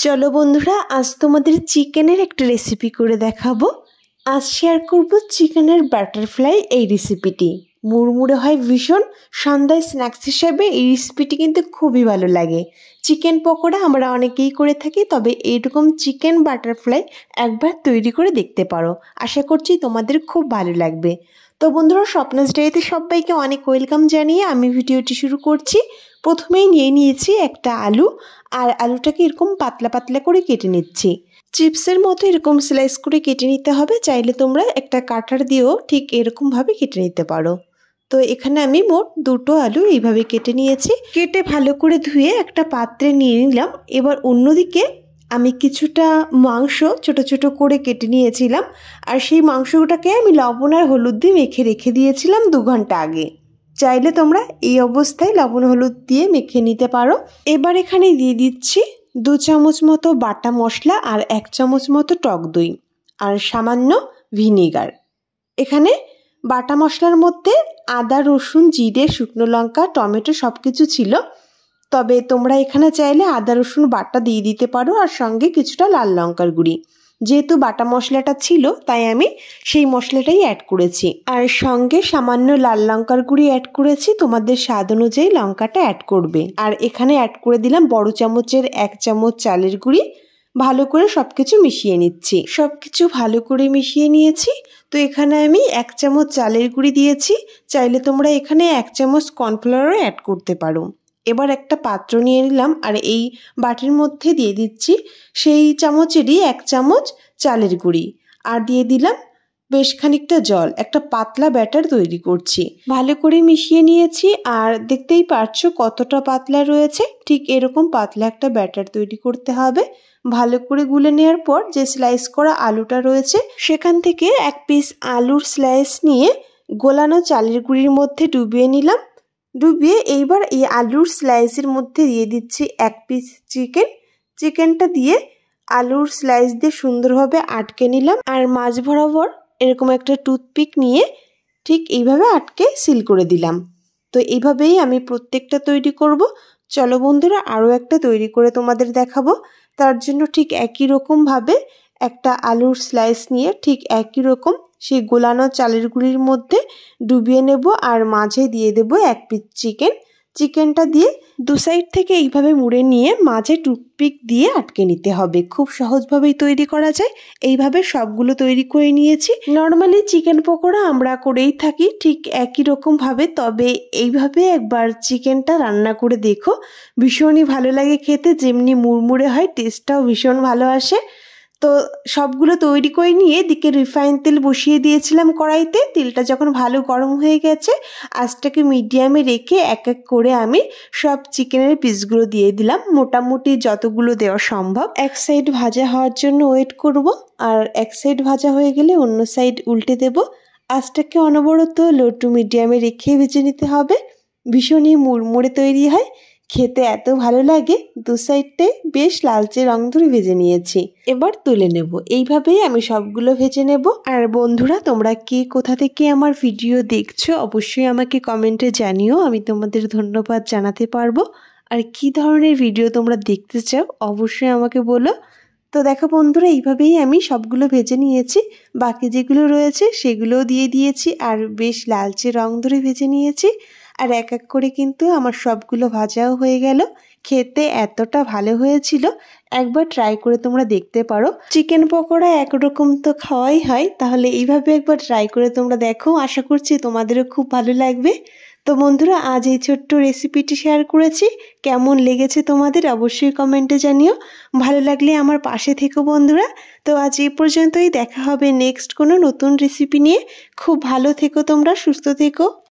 চলো বন্ধুরা, আজ তোমাদের চিকেনের একটা রেসিপি করে দেখাবো। আজ শেয়ার করব চিকেনের বাটারফ্লাই এই রেসিপিটি। মুড়মুড়ে হয় ভীষণ, সন্ধ্যায় স্ন্যাক্স হিসেবে এই রেসিপিটি কিন্তু খুবই ভালো লাগে। চিকেন পকোড়া আমরা অনেকেই করে থাকি, তবে এইরকম চিকেন বাটারফ্লাই একবার তৈরি করে দেখতে পারো। আশা করছি তোমাদের খুব ভালো লাগবে। তো বন্ধুরা, স্বপ্নাস ডায়েরিতে সবাইকে অনেক ওয়েলকাম জানিয়ে আমি ভিডিওটি শুরু করছি। প্রথমেই নিয়েছি একটা আলু, আর আলুটাকে এরকম পাতলা পাতলা করে কেটে নিচ্ছি। চিপসের মতো এরকম স্লাইস করে কেটে নিতে হবে। চাইলে তোমরা একটা কাটার দিয়েও ঠিক এরকমভাবে কেটে নিতে পারো। তো এখানে আমি মোট দুটো আলু এইভাবে কেটে নিয়েছি। কেটে ভালো করে ধুয়ে একটা পাত্রে নিয়ে নিলাম। এবার অন্যদিকে আমি কিছুটা মাংস ছোট ছোট করে কেটে নিয়েছিলাম, আর সেই মাংসটাকে আমি লবণ আর হলুদ দিয়ে মেখে রেখে দিয়েছিলাম 2 ঘন্টা আগে। চাইলে তোমরা এই অবস্থায় লবণ হলুদ দিয়ে মেখে নিতে পারো। এবার এখানে দিয়ে দিচ্ছি 2 চামচ মতো বাটা মশলা আর 1 চামচ মতো টক দই আর সামান্য ভিনেগার। এখানে বাটা মশলার মধ্যে আদা, রসুন, জিরে, শুকনো লঙ্কা, টমেটো সব কিছু ছিল। তবে তোমরা এখানে চাইলে আদা রসুন বাটা দিয়ে দিতে পারো, আর সঙ্গে কিছুটা লাল লঙ্কার গুঁড়ি। যেহেতু বাটা মশলাটা ছিল তাই আমি সেই মশলাটাই অ্যাড করেছি, আর সঙ্গে সামান্য লাল লঙ্কার গুঁড়ি অ্যাড করেছি। তোমাদের স্বাদ অনুযায়ী লঙ্কাটা অ্যাড করবে। আর এখানে অ্যাড করে দিলাম বড় চামচের 1 চামচ চালের গুঁড়ি। ভালো করে সবকিছু মিশিয়ে নিচ্ছি। সবকিছু ভালো করে মিশিয়ে নিয়েছি। তো এখানে আমি 1 চামচ চালের গুঁড়ি দিয়েছি। চাইলে তোমরা এখানে 1 চামচ কর্নফ্লাওয়ারও অ্যাড করতে পারো। এবার একটা পাত্র নিয়ে নিলাম, আর এই বাটির মধ্যে দিয়ে দিচ্ছি সেই চামচেরই 1 চামচ চালের গুঁড়ি, আর দিয়ে দিলাম বেশ খানিকটা জল। একটা পাতলা ব্যাটার তৈরি করছি। ভালো করে মিশিয়ে নিয়েছি, আর দেখতেই পারছো কতটা পাতলা রয়েছে। ঠিক এরকম পাতলা একটা ব্যাটার তৈরি করতে হবে। ভালো করে গুলে নেওয়ার পর যে স্লাইস করা আলুটা রয়েছে সেখান থেকে 1 পিস আলুর স্লাইস নিয়ে গোলানো চালের গুঁড়ির মধ্যে ডুবিয়ে নিলাম। ডুবিয়ে এইবার এই আলুর স্লাইসের মধ্যে দিয়ে দিচ্ছি 1 পিস চিকেনটা দিয়ে আলুর স্লাইস দিয়ে সুন্দরভাবে আটকে নিলাম, আর মাঝ বরাবর এরকম একটা টুথপিক নিয়ে ঠিক এইভাবে আটকে সিল করে দিলাম। তো এইভাবেই আমি প্রত্যেকটা তৈরি করব। চলো বন্ধুরা, আরও একটা তৈরি করে তোমাদের দেখাবো। তার জন্য ঠিক একই রকমভাবে একটা আলুর স্লাইস নিয়ে ঠিক একই রকম সেই গোলানো চালের গুঁড়ির মধ্যে ডুবিয়ে নেব, আর মাঝে দিয়ে দেব 1 পিস চিকেনটা দিয়ে 2 সাইড থেকে এইভাবে মুড়ে নিয়ে মাঝে টুথপিক দিয়ে আটকে নিতে হবে। খুব সহজভাবেই তৈরি করা যায়। এইভাবে সবগুলো তৈরি করে নিয়েছি। নর্মালি চিকেন পকোড়া আমরা করেই থাকি ঠিক একই রকম ভাবে, তবে এইভাবে একবার চিকেনটা রান্না করে দেখো, ভীষণই ভালো লাগে খেতে। যেমনি মুড়মুড়ে হয়, টেস্টটাও ভীষণ ভালো আসে। তো সবগুলো তৈরি করে নিয়ে এদিকে রিফাইন তেল বসিয়ে দিয়েছিলাম কড়াইতে। তেলটা যখন ভালো গরম হয়ে গেছে, আঁচটাকে মিডিয়ামে রেখে এক এক করে আমি সব চিকেনের পিসগুলো দিয়ে দিলাম। মোটামুটি যতগুলো দেওয়া সম্ভব। এক সাইড ভাজা হওয়ার জন্য ওয়েট করব, আর এক সাইড ভাজা হয়ে গেলে অন্য সাইড উল্টে দেব। আঁচটাকে অনবরত লো টু মিডিয়ামে রেখে ভেজে নিতে হবে। ভীষণই মুড়মুড়ে তৈরি হয়, খেতে এত ভালো লাগে। 2 সাইডে বেশ লালচে রং ধরে ভেজে নিয়েছি। এবার তুলে নেব। এইভাবেই আমি সবগুলো ভেজে নেব। আর বন্ধুরা, তোমরা কে কোথা থেকে আমার ভিডিও দেখছো অবশ্যই আমাকে কমেন্টে জানিও, আমি তোমাদের ধন্যবাদ জানাতে পারবো। আর কি ধরনের ভিডিও তোমরা দেখতে চাও অবশ্যই আমাকে বলো। তো দেখো বন্ধুরা, এইভাবেই আমি সবগুলো ভেজে নিয়েছি। বাকি যেগুলো রয়েছে সেগুলোও দিয়ে দিয়েছি, আর বেশ লালচে রং ধরে ভেজে নিয়েছি। আর এক এক করে কিন্তু আমার সবগুলো ভাজাও হয়ে গেল। খেতে এতটা ভালো হয়েছিল, একবার ট্রাই করে তোমরা দেখতে পারো। চিকেন পকোড়া একরকম তো খাওয়াই হয়, তাহলে এইভাবে একবার ট্রাই করে তোমরা দেখো। আশা করছি তোমাদেরও খুব ভালো লাগবে। তো বন্ধুরা, আজ এই ছোট্ট রেসিপিটি শেয়ার করেছি। কেমন লেগেছে তোমাদের অবশ্যই কমেন্টে জানিও। ভালো লাগলে আমার পাশে থেকো বন্ধুরা। তো আজ এই পর্যন্তই। দেখা হবে নেক্সট কোনো নতুন রেসিপি নিয়ে। খুব ভালো থেকো তোমরা, সুস্থ থেকো।